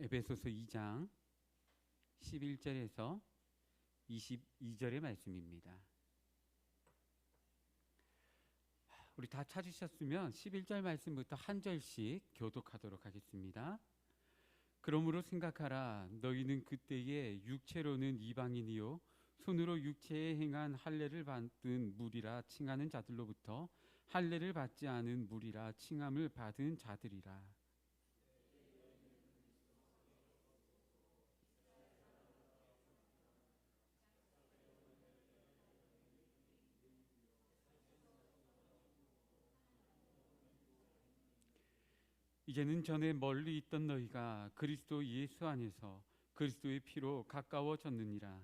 에베소서 2장 11절에서 22절의 말씀입니다. 우리 다 찾으셨으면 11절 말씀부터 한 절씩 교독하도록 하겠습니다. 그러므로 생각하라. 너희는 그때에 육체로는 이방인이요 손으로 육체에 행한 할례를 받은 무리라 칭하는 자들로부터 할례를 받지 않은 무리라 칭함을 받은 자들이라. 이제는 전에 멀리 있던 너희가 그리스도 예수 안에서 그리스도의 피로 가까워졌느니라.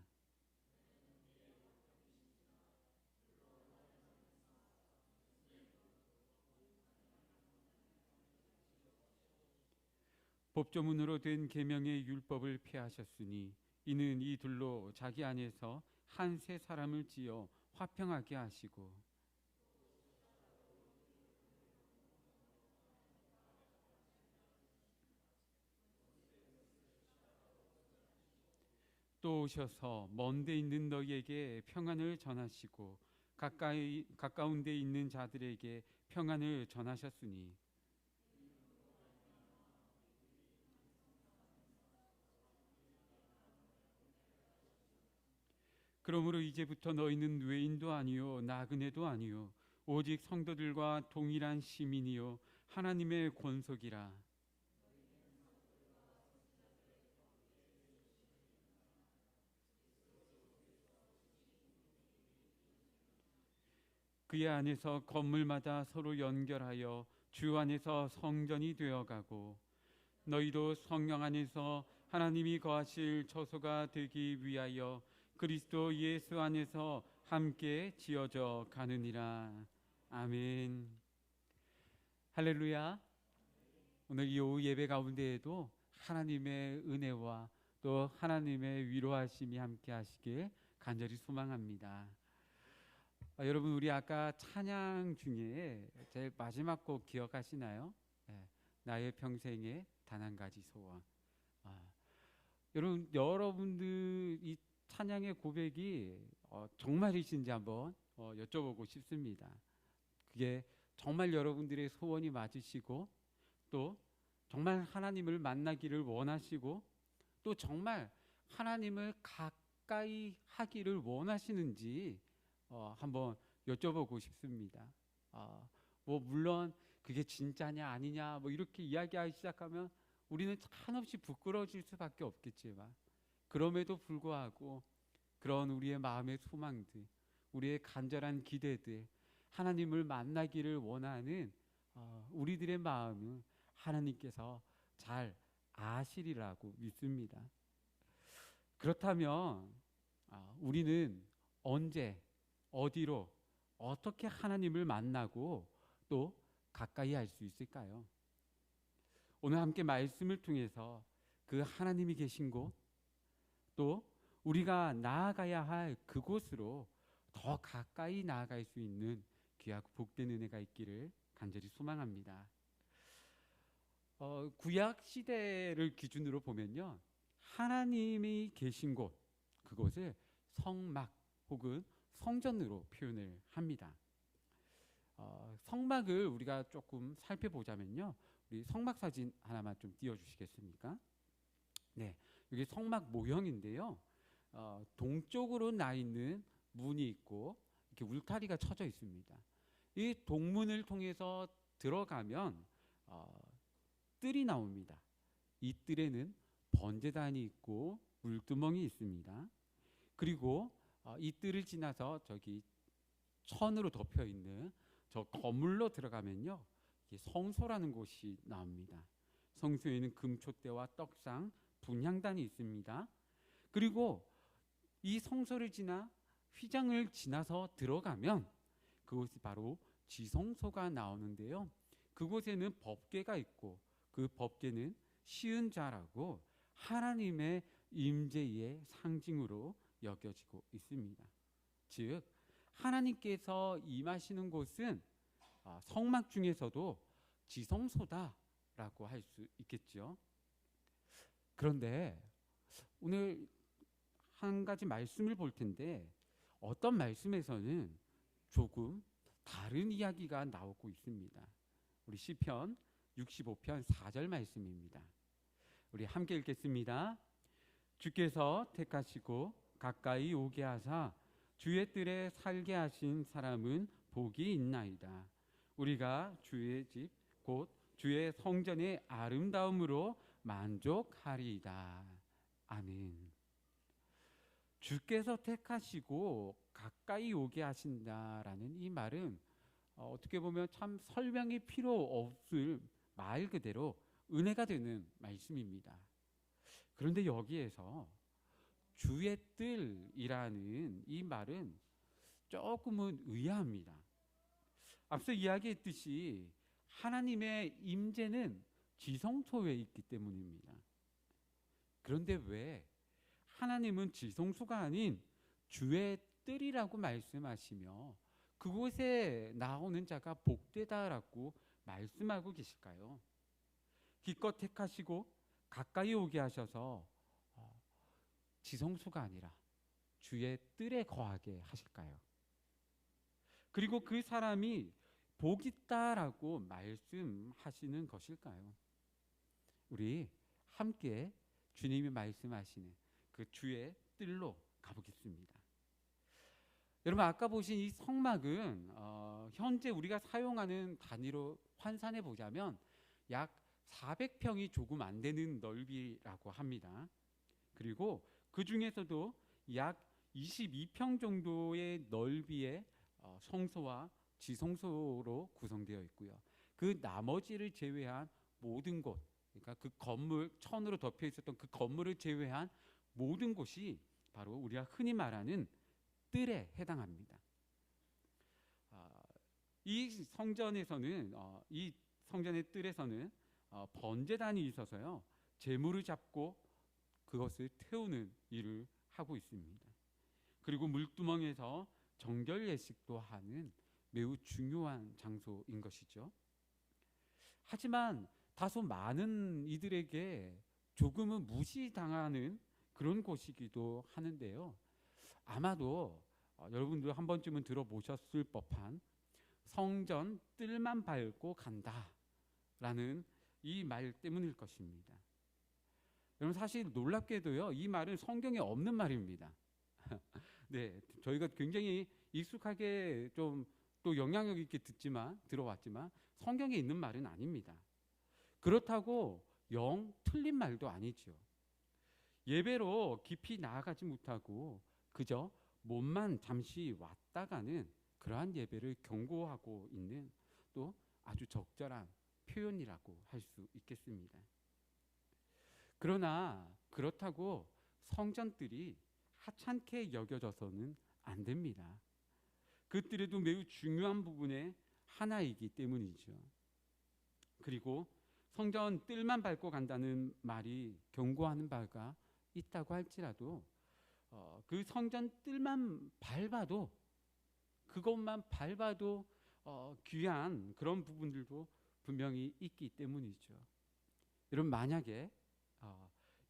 법조문으로 된 계명의 율법을 폐하셨으니 이는 이 둘로 자기 안에서 한 새 사람을 지어 화평하게 하시고 또 오셔서 먼 데 있는 너희에게 평안을 전하시고 가까운 데 있는 자들에게 평안을 전하셨으니 그러므로 이제부터 너희는 외인도 아니요 나그네도 아니요 오직 성도들과 동일한 시민이요 하나님의 권속이라. 그의 안에서 건물마다 서로 연결하여 주 안에서 성전이 되어가고 너희도 성령 안에서 하나님이 거하실 처소가 되기 위하여 그리스도 예수 안에서 함께 지어져 가느니라. 아멘. 할렐루야. 오늘 이 오후 예배 가운데에도 하나님의 은혜와 또 하나님의 위로하심이 함께 하시길 간절히 소망합니다. 여러분, 우리 아까 찬양 중에 제일 마지막 곡 기억하시나요? 나의 평생에 단 한 가지 소원. 여러분들 이 찬양의 고백이 정말이신지 한번 여쭤보고 싶습니다. 그게 정말 여러분들의 소원이 맞으시고 또 정말 하나님을 만나기를 원하시고 또 정말 하나님을 가까이 하기를 원하시는지 한번 여쭤보고 싶습니다. 물론 그게 진짜냐 아니냐 이렇게 이야기하기 시작하면 우리는 한없이 부끄러워질 수밖에 없겠지만 그럼에도 불구하고 그런 우리의 마음의 소망들, 우리의 간절한 기대들, 하나님을 만나기를 원하는 우리들의 마음을 하나님께서 잘 아시리라고 믿습니다. 그렇다면 우리는 언제 어디로 어떻게 하나님을 만나고 또 가까이 할 수 있을까요? 오늘 함께 말씀을 통해서 그 하나님이 계신 곳 또 우리가 나아가야 할 그곳으로 더 가까이 나아갈 수 있는 귀하고 복된 은혜가 있기를 간절히 소망합니다. 구약 시대를 기준으로 보면요, 하나님이 계신 곳 그곳을 성막 혹은 성전으로 표현을 합니다. 성막을 우리가 조금 살펴보자면요, 우리 성막 사진 하나만 좀 띄워주시겠습니까? 네, 여기 성막 모형인데요, 동쪽으로 나 있는 문이 있고 이렇게 울타리가 쳐져 있습니다. 이 동문을 통해서 들어가면 뜰이 나옵니다. 이 뜰에는 번제단이 있고 물두멍이 있습니다. 그리고 이 뜰을 지나서 저기 천으로 덮여 있는 저 거물로 들어가면요, 성소라는 곳이 나옵니다. 성소에는 금촛대와 떡상, 분향단이 있습니다. 그리고 이 성소를 지나 휘장을 지나서 들어가면 그곳이 바로 지성소가 나오는데요, 그곳에는 법궤가 있고 그 법궤는 시은자라고 하나님의 임재의 상징으로 여겨지고 있습니다. 즉 하나님께서 임하시는 곳은 성막 중에서도 지성소다라고 할 수 있겠죠. 그런데 오늘 한 가지 말씀을 볼 텐데 어떤 말씀에서는 조금 다른 이야기가 나오고 있습니다. 우리 시편 65편 4절 말씀입니다. 우리 함께 읽겠습니다. 주께서 택하시고 가까이 오게 하사 주의 뜰에 살게 하신 사람은 복이 있나이다. 우리가 주의 집 곧 주의 성전의 아름다움으로 만족하리이다. 아멘. 주께서 택하시고 가까이 오게 하신다라는 이 말은 어떻게 보면 참 설명이 필요 없을 말 그대로 은혜가 되는 말씀입니다. 그런데 여기에서 주의 뜰이라는 이 말은 조금은 의아합니다. 앞서 이야기했듯이 하나님의 임재는 지성소에 있기 때문입니다. 그런데 왜 하나님은 지성소가 아닌 주의 뜰이라고 말씀하시며 그곳에 나오는 자가 복되다라고 말씀하고 계실까요? 기껏 택하시고 가까이 오게 하셔서 지성소가 아니라 주의 뜰에 거하게 하실까요? 그리고 그 사람이 복 있다라고 말씀하시는 것일까요? 우리 함께 주님이 말씀하시는 그 주의 뜰로 가보겠습니다. 여러분, 아까 보신 이 성막은 현재 우리가 사용하는 단위로 환산해 보자면 약 400평이 조금 안 되는 넓이라고 합니다. 그리고 그 중에서도 약 22평 정도의 넓이의 성소와 지성소로 구성되어 있고요. 그 나머지를 제외한 모든 곳, 그러니까 그 건물, 천으로 덮여 있었던 그 건물을 제외한 모든 곳이 바로 우리가 흔히 말하는 뜰에 해당합니다. 이 성전에서는 이 성전의 뜰에서는 번제단이 있어서요, 제물을 잡고 그것을 태우는 일을 하고 있습니다. 그리고 물두멍에서 정결 예식도 하는 매우 중요한 장소인 것이죠. 하지만 다소 많은 이들에게 조금은 무시당하는 그런 곳이기도 하는데요. 아마도 여러분들 한 번쯤은 들어보셨을 법한 성전 뜰만 밟고 간다라는 이 말 때문일 것입니다. 여러분, 사실 놀랍게도요, 이 말은 성경에 없는 말입니다. 네, 저희가 굉장히 익숙하게 좀 또 영향력 있게 들어왔지만 성경에 있는 말은 아닙니다. 그렇다고 영 틀린 말도 아니죠. 예배로 깊이 나아가지 못하고 그저 몸만 잠시 왔다가는 그러한 예배를 경고하고 있는 또 아주 적절한 표현이라고 할 수 있겠습니다. 그러나 그렇다고 성전들이 하찮게 여겨져서는 안 됩니다. 그들에도 매우 중요한 부분의 하나이기 때문이죠. 그리고 성전 뜰만 밟고 간다는 말이 경고하는 바가 있다고 할지라도 그 성전 뜰만 밟아도, 그것만 밟아도 귀한 그런 부분들도 분명히 있기 때문이죠. 여러분, 만약에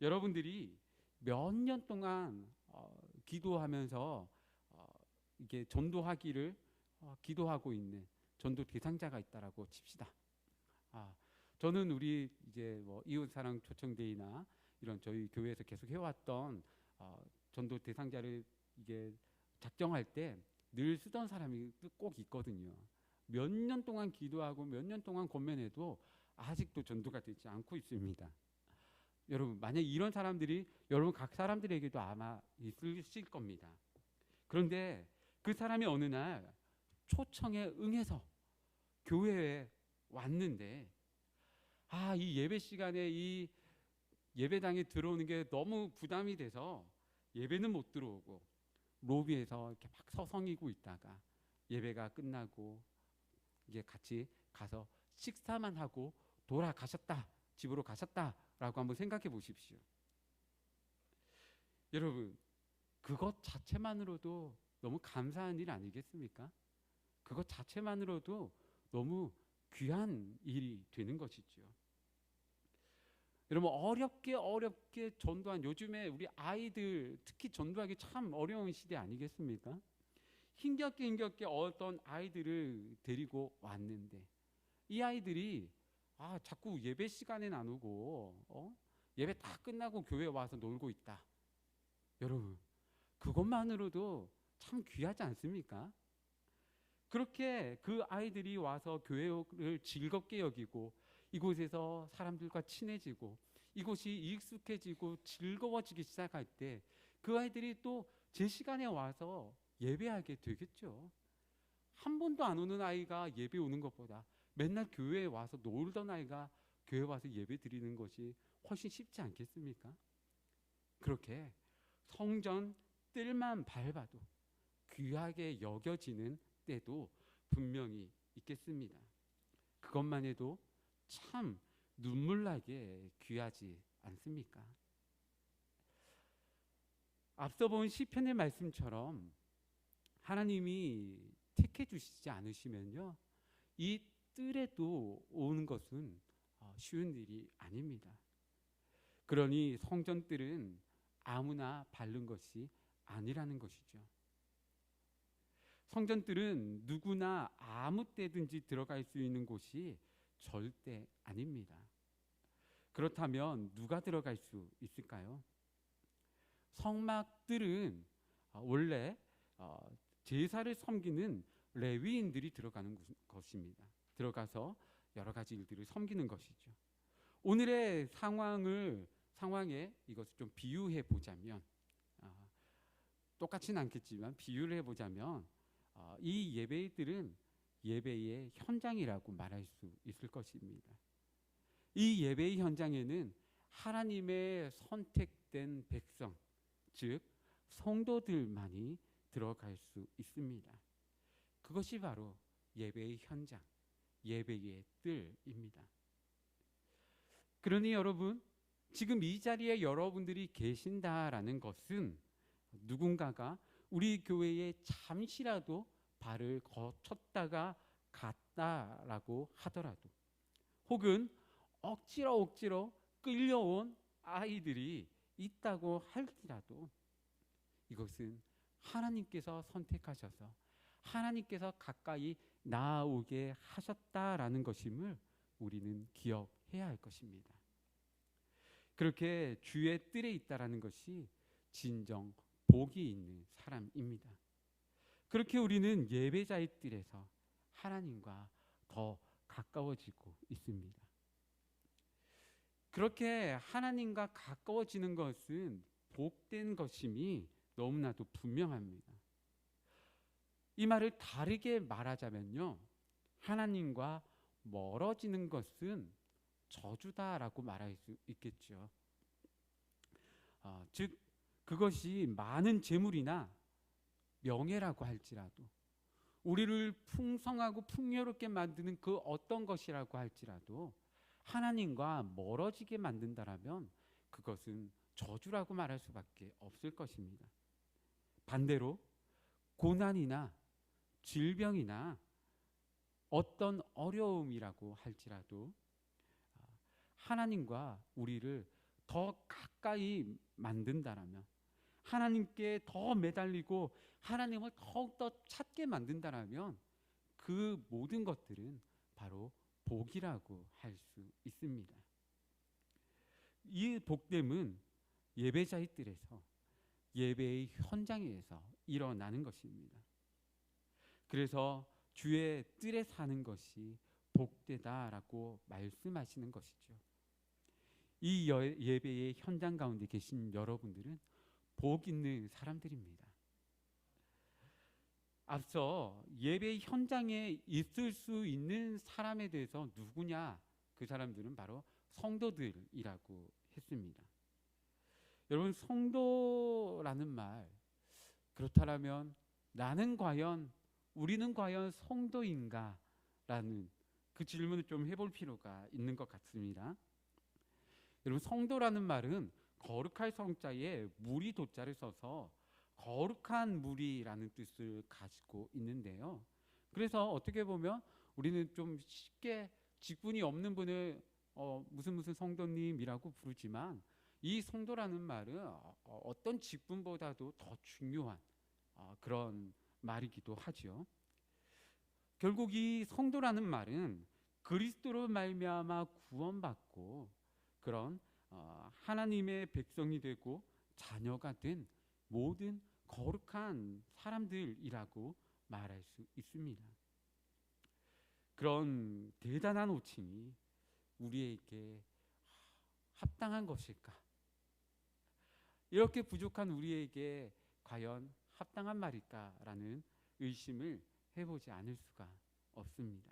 여러분들이 몇 년 동안 기도하면서 이게 전도하기를 기도하고 있는 전도 대상자가 있다라고 칩시다. 저는 우리 이제 뭐 이웃사랑 초청대회나 이런 저희 교회에서 계속 해왔던 전도 대상자를 이게 작정할 때 늘 쓰던 사람이 꼭 있거든요. 몇 년 동안 기도하고 몇 년 동안 권면해도 아직도 전도가 되지 않고 있습니다. 여러분, 만약 이런 사람들이 여러분 각 사람들에게도 아마 있으실 겁니다. 그런데 그 사람이 어느 날 초청에 응해서 교회에 왔는데 이 예배 시간에 이 예배당에 들어오는 게 너무 부담이 돼서 예배는 못 들어오고 로비에서 이렇게 막 서성이고 있다가 예배가 끝나고 이게 같이 가서 식사만 하고 돌아가셨다, 집으로 가셨다라고 한번 생각해 보십시오. 여러분, 그것 자체만으로도 너무 감사한 일 아니겠습니까? 그것 자체만으로도 너무 귀한 일이 되는 것이죠. 여러분 어렵게 전도한 요즘에 우리 아이들 특히 전도하기 참 어려운 시대 아니겠습니까? 힘겹게 어떤 아이들을 데리고 왔는데 이 아이들이 자꾸 예배 시간에 안 오고 예배 다 끝나고 교회 와서 놀고 있다. 여러분 그것만으로도 참 귀하지 않습니까? 그렇게 그 아이들이 와서 교회를 즐겁게 여기고 이곳에서 사람들과 친해지고 이곳이 익숙해지고 즐거워지기 시작할 때 그 아이들이 또 제 시간에 와서 예배하게 되겠죠. 한 번도 안 오는 아이가 예배 오는 것보다 맨날 교회에 와서 놀던 아이가 교회 와서 예배 드리는 것이 훨씬 쉽지 않겠습니까? 그렇게 성전 뜰만 밟아도 귀하게 여겨지는 때도 분명히 있겠습니다. 그것만 해도 참 눈물나게 귀하지 않습니까? 앞서 본 시편의 말씀처럼 하나님이 택해 주시지 않으시면요, 이 뜰에도 오는 것은 쉬운 일이 아닙니다. 그러니 성전 뜰은 아무나 밟는 것이 아니라는 것이죠. 성전들은 누구나 아무 때든지 들어갈 수 있는 곳이 절대 아닙니다. 그렇다면 누가 들어갈 수 있을까요? 성막들은 원래 제사를 섬기는 레위인들이 들어가는 것입니다. 들어가서 여러 가지 일들을 섬기는 것이죠. 오늘의 상황에 이것을 좀 비유해 보자면 똑같지는 않겠지만 비유를 해보자면 이 예배들은 예배의 현장이라고 말할 수 있을 것입니다. 이 예배의 현장에는 하나님의 선택된 백성, 즉 성도들만이 들어갈 수 있습니다. 그것이 바로 예배의 현장, 예배의 뜰입니다. 그러니 여러분, 지금 이 자리에 여러분들이 계신다라는 것은 누군가가 우리 교회에 잠시라도 발을 거쳤다가 갔다라고 하더라도, 혹은 억지로 끌려온 아이들이 있다고 할지라도 이것은 하나님께서 선택하셔서 하나님께서 가까이 나아오게 하셨다라는 것임을 우리는 기억해야 할 것입니다. 그렇게 주의 뜰에 있다라는 것이 진정 복이 있는 사람입니다. 그렇게 우리는 예배자의 뜰에서 하나님과 더 가까워지고 있습니다. 그렇게 하나님과 가까워지는 것은 복된 것임이 너무나도 분명합니다. 이 말을 다르게 말하자면요, 하나님과 멀어지는 것은 저주다라고 말할 수 있겠죠. 즉 그것이 많은 재물이나 명예라고 할지라도, 우리를 풍성하고 풍요롭게 만드는 그 어떤 것이라고 할지라도 하나님과 멀어지게 만든다라면 그것은 저주라고 말할 수밖에 없을 것입니다. 반대로 고난이나 질병이나 어떤 어려움이라고 할지라도 하나님과 우리를 더 가까이 만든다라면, 하나님께 더 매달리고 하나님을 더욱더 찾게 만든다라면 그 모든 것들은 바로 복이라고 할 수 있습니다. 이 복됨은 예배자의 뜰에서, 예배의 현장에서 일어나는 것입니다. 그래서 주의 뜰에 사는 것이 복되다라고 말씀하시는 것이죠. 이 예배의 현장 가운데 계신 여러분들은 복 있는 사람들입니다. 앞서 예배의 현장에 있을 수 있는 사람에 대해서 누구냐? 그 사람들은 바로 성도들이라고 했습니다. 여러분, 성도라는 말, 그렇다면 우리는 과연 성도인가? 라는 그 질문을 좀 해볼 필요가 있는 것 같습니다. 여러분, 성도라는 말은 거룩할 성자에 무리 도자를 써서 거룩한 무리라는 뜻을 가지고 있는데요. 그래서 어떻게 보면 우리는 좀 쉽게 직분이 없는 분을 무슨 성도님이라고 부르지만 이 성도라는 말은 어떤 직분보다도 더 중요한 그런 말이기도 하죠. 결국 이 성도라는 말은 그리스도로 말미암아 구원받고 그런 하나님의 백성이 되고 자녀가 된 모든 거룩한 사람들이라고 말할 수 있습니다. 그런 대단한 호칭이 우리에게 합당한 것일까? 이렇게 부족한 우리에게 과연 합당한 말일까라는 의심을 해보지 않을 수가 없습니다.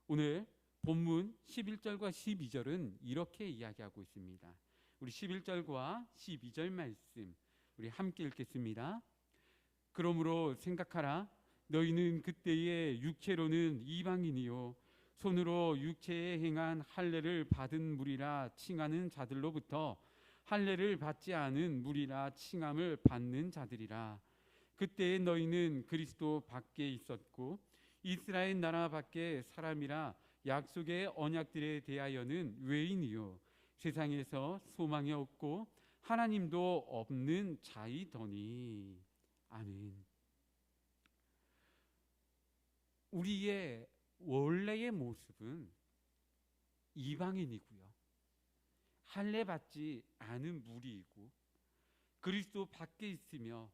오늘 본문 11절과 12절은 이렇게 이야기하고 있습니다. 우리 11절과 12절 말씀 우리 함께 읽겠습니다. 그러므로 생각하라. 너희는 그때의 육체로는 이방인이요 손으로 육체에 행한 할례를 받은 무리라 칭하는 자들로부터 할례를 받지 않은 무리라 칭함을 받는 자들이라. 그때에 너희는 그리스도 밖에 있었고 이스라엘 나라 밖에 사람이라 약속의 언약들에 대하여는 외인이요 세상에서 소망이 없고 하나님도 없는 자이더니. 아멘. 우리의 원래의 모습은 이방인이고요 할례 받지 않은 무리이고 그리스도 밖에 있으며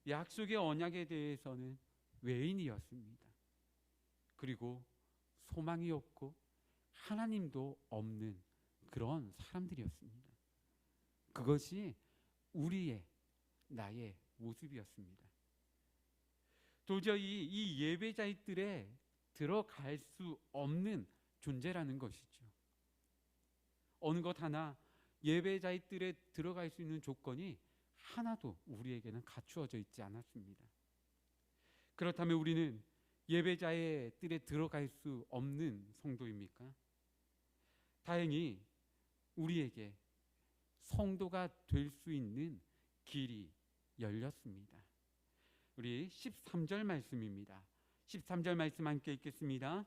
약속의 언약에 대해서는 외인이었습니다. 그리고 소망이 없고 하나님도 없는 그런 사람들이었습니다. 그것이 우리의 나의 모습이었습니다. 도저히 이 예배자들에 들어갈 수 없는 존재라는 것이죠. 어느 것 하나 예배자들에 들어갈 수 있는 조건이 하나도 우리에게는 갖추어져 있지 않았습니다. 그렇다면 우리는 예배자의 뜰에 들어갈 수 없는 성도입니까? 다행히 우리에게 성도가 될 수 있는 길이 열렸습니다. 우리 13절 말씀입니다. 13절 말씀 함께 읽겠습니다.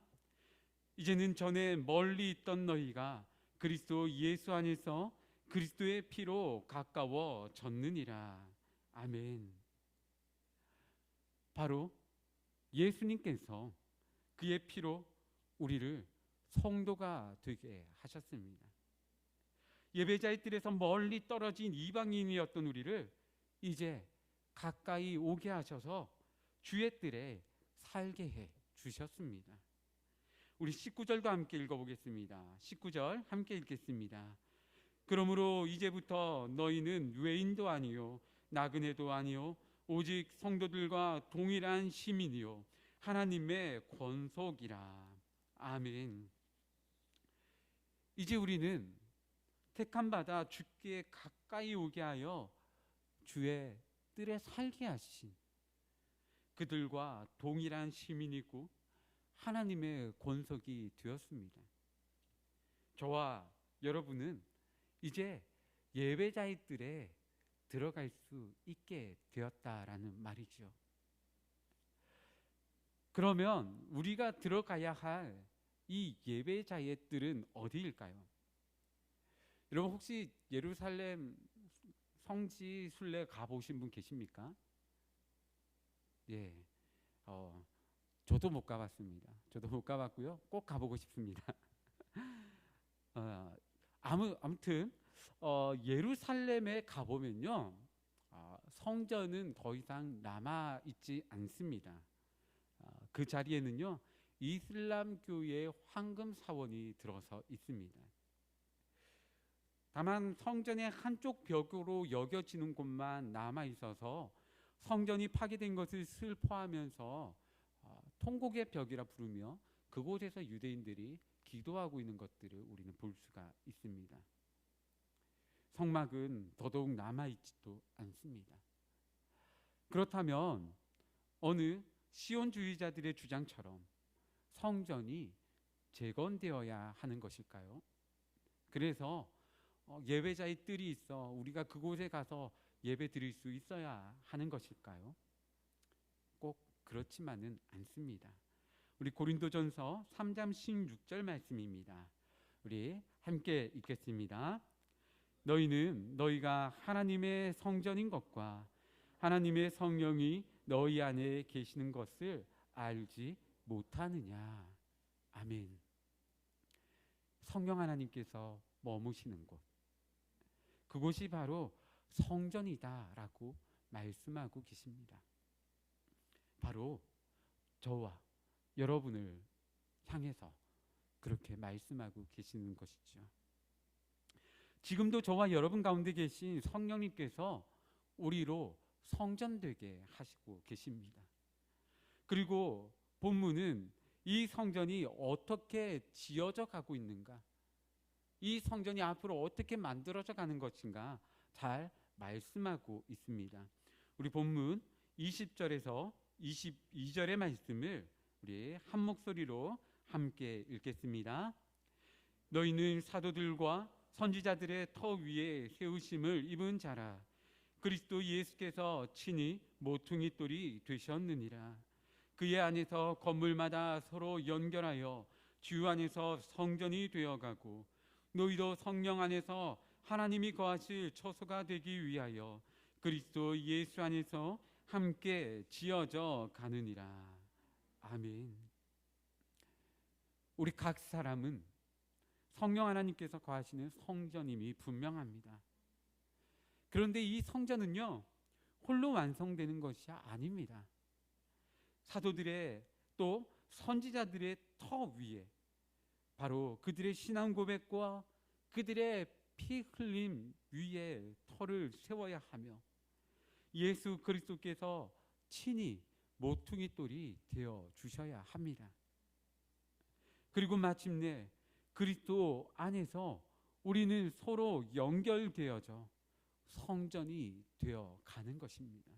이제는 전에 멀리 있던 너희가 그리스도 예수 안에서 그리스도의 피로 가까워졌느니라. 아멘. 바로 예수님께서 그의 피로 우리를 성도가 되게 하셨습니다. 예배자의 뜰에서 멀리 떨어진 이방인이었던 우리를 이제 가까이 오게 하셔서 주의 뜰에 살게 해 주셨습니다. 우리 19절도 함께 읽어보겠습니다. 19절 함께 읽겠습니다. 그러므로 이제부터 너희는 외인도 아니요 나그네도 아니요 오직 성도들과 동일한 시민이요 하나님의 권속이라. 아멘. 이제 우리는 택함 받아 주께 가까이 오게 하여 주의 뜰에 살게 하신 그들과 동일한 시민이고 하나님의 권속이 되었습니다. 저와 여러분은 이제 예배자의 뜰에 들어갈 수 있게 되었다라는 말이죠. 그러면 우리가 들어가야 할 이 예배자의 뜰은 어디일까요? 여러분 혹시 예루살렘 성지 순례 가보신 분 계십니까? 예, 저도 못 가봤습니다. 저도 못 가봤고요. 꼭 가보고 싶습니다. 아무튼 예루살렘에 가보면요, 성전은 더 이상 남아 있지 않습니다. 그 자리에는요 이슬람교의 황금 사원이 들어서 있습니다. 다만 성전의 한쪽 벽으로 여겨지는 곳만 남아 있어서 성전이 파괴된 것을 슬퍼하면서 통곡의 벽이라 부르며 그곳에서 유대인들이 기도하고 있는 것들을 우리는 볼 수가 있습니다. 성막은 더더욱 남아있지도 않습니다. 그렇다면 어느 시온주의자들의 주장처럼 성전이 재건되어야 하는 것일까요? 그래서 예배자의 뜰이 있어 우리가 그곳에 가서 예배 드릴 수 있어야 하는 것일까요? 꼭 그렇지만은 않습니다. 우리 고린도전서 3장 16절 말씀입니다. 우리 함께 읽겠습니다. 너희는 너희가 하나님의 성전인 것과 하나님의 성령이 너희 안에 계시는 것을 알지 못하느냐. 아멘. 성령 하나님께서 머무시는 곳, 그곳이 바로 성전이다라고 말씀하고 계십니다. 바로 저와 여러분을 향해서 그렇게 말씀하고 계시는 것이죠. 지금도 저와 여러분 가운데 계신 성령님께서 우리로 성전되게 하시고 계십니다. 그리고 본문은 이 성전이 어떻게 지어져 가고 있는가, 이 성전이 앞으로 어떻게 만들어져 가는 것인가 잘 말씀하고 있습니다. 우리 본문 20절에서 22절의 말씀을 우리 한 목소리로 함께 읽겠습니다. 너희는 사도들과 선지자들의 터 위에 세우심을 입은 자라. 그리스도 예수께서 친히 모퉁이 돌이 되셨느니라. 그의 안에서 건물마다 서로 연결하여 주 안에서 성전이 되어가고 너희도 성령 안에서 하나님이 거하실 처소가 되기 위하여 그리스도 예수 안에서 함께 지어져 가느니라. 아멘. 우리 각 사람은 성령 하나님께서 거하시는 성전임이 분명합니다. 그런데 이 성전은요, 홀로 완성되는 것이 아닙니다. 사도들의 또 선지자들의 터 위에 바로 그들의 신앙 고백과 그들의 피 흘림 위에 터를 세워야 하며 예수 그리스도께서 친히 모퉁이 돌이 되어 주셔야 합니다. 그리고 마침내 그리스도 안에서 우리는 서로 연결되어져 성전이 되어 가는 것입니다.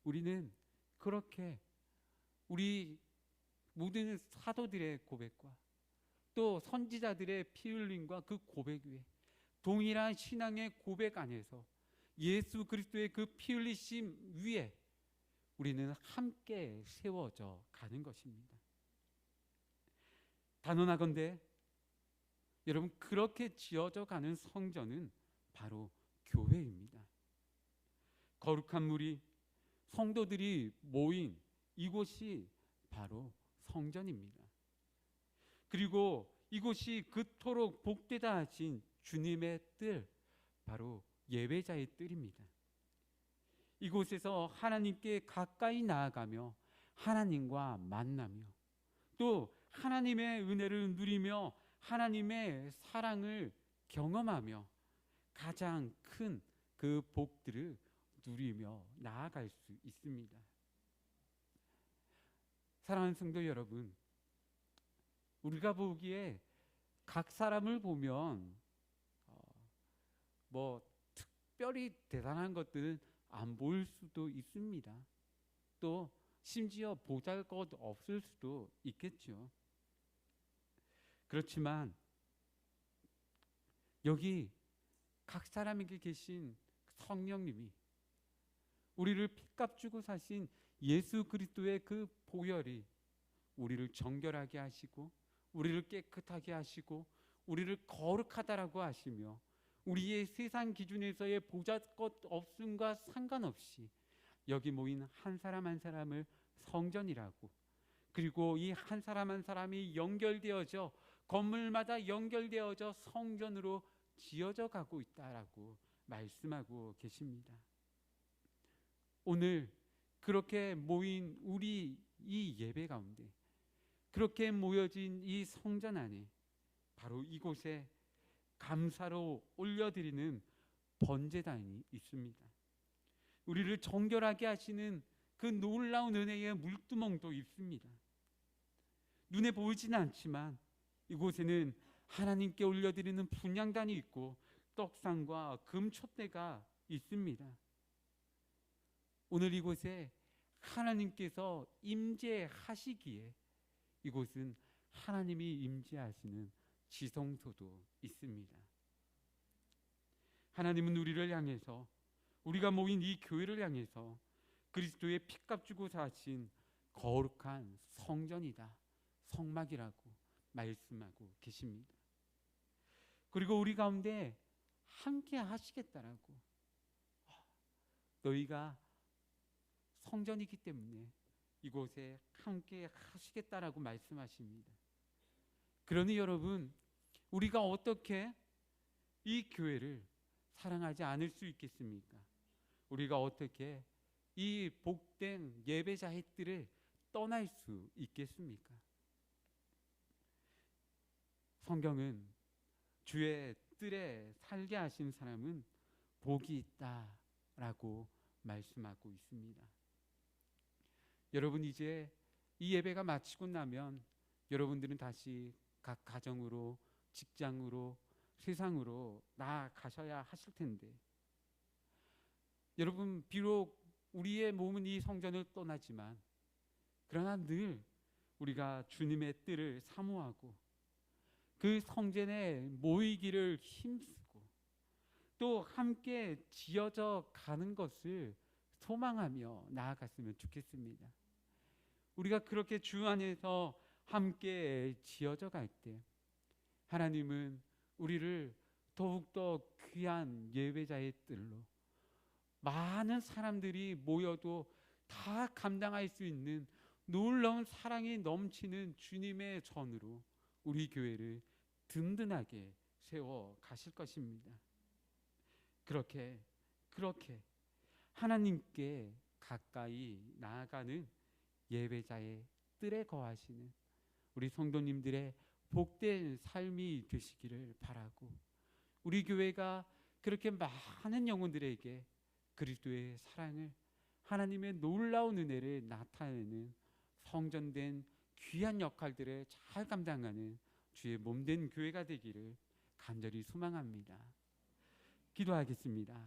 우리는 그렇게 우리 모든 사도들의 고백과 또 선지자들의 피 흘림과 그 고백 위에 동일한 신앙의 고백 안에서 예수 그리스도의 그 피 흘리심 위에 우리는 함께 세워져 가는 것입니다. 단언하건대 여러분, 그렇게 지어져 가는 성전은 바로 교회입니다. 거룩한 무리, 성도들이 모인 이곳이 바로 성전입니다. 그리고 이곳이 그토록 복되다 하신 주님의 뜰, 바로 예배자의 뜰입니다. 이곳에서 하나님께 가까이 나아가며 하나님과 만나며 또 하나님의 은혜를 누리며 하나님의 사랑을 경험하며 가장 큰 그 복들을 누리며 나아갈 수 있습니다. 사랑하는 성도 여러분, 우리가 보기에 각 사람을 보면 특별히 대단한 것들은 안 보일 수도 있습니다. 또 심지어 보잘것 없을 수도 있겠죠. 그렇지만 여기 각 사람에게 계신 성령님이 우리를 핏값 주고 사신 예수 그리스도의 그 보혈이 우리를 정결하게 하시고 우리를 깨끗하게 하시고 우리를 거룩하다라고 하시며 우리의 세상 기준에서의 보잘것 없음과 상관없이 여기 모인 한 사람 한 사람을 성전이라고, 그리고 이 한 사람 한 사람이 연결되어져 건물마다 연결되어져 성전으로 지어져 가고 있다라고 말씀하고 계십니다. 오늘 그렇게 모인 우리 이 예배 가운데, 그렇게 모여진 이 성전 안에 바로 이곳에 감사로 올려드리는 번제단이 있습니다. 우리를 정결하게 하시는 그 놀라운 은혜의 물두멍도 있습니다. 눈에 보이지는 않지만 이곳에는 하나님께 올려드리는 분향단이 있고 떡상과 금촛대가 있습니다. 오늘 이곳에 하나님께서 임재하시기에 이곳은 하나님이 임재하시는 지성소도 있습니다. 하나님은 우리를 향해서, 우리가 모인 이 교회를 향해서 그리스도의 핏값 주고 사신 거룩한 성전이다, 성막이라고 말씀하고 계십니다. 그리고 우리 가운데 함께 하시겠다라고. 너희가 성전이기 때문에 이곳에 함께 하시겠다라고 말씀하십니다. 그러니 여러분, 우리가 어떻게 이 교회를 사랑하지 않을 수 있겠습니까? 우리가 어떻게 이 복된 예배자의 뜰을 떠날 수 있겠습니까? 성경은 주의 뜰에 살게 하신 사람은 복이 있다라고 말씀하고 있습니다. 여러분, 이제 이 예배가 마치고 나면 여러분들은 다시 각 가정으로, 직장으로, 세상으로 나아가셔야 하실 텐데, 여러분, 비록 우리의 몸은 이 성전을 떠나지만 그러나 늘 우리가 주님의 뜰을 사모하고 그 성전에 모이기를 힘쓰고 또 함께 지어져 가는 것을 소망하며 나아갔으면 좋겠습니다. 우리가 그렇게 주 안에서 함께 지어져 갈 때 하나님은 우리를 더욱더 귀한 예배자의 뜰로, 많은 사람들이 모여도 다 감당할 수 있는 놀라운 사랑이 넘치는 주님의 전으로 우리 교회를 든든하게 세워 가실 것입니다. 그렇게 하나님께 가까이 나아가는 예배자의 뜰에 거하시는 우리 성도님들의 복된 삶이 되시기를 바라고, 우리 교회가 그렇게 많은 영혼들에게 그리스도의 사랑을, 하나님의 놀라운 은혜를 나타내는 성전된 귀한 역할들을 잘 감당하는 주의 몸된 교회가 되기를 간절히 소망합니다. 기도하겠습니다.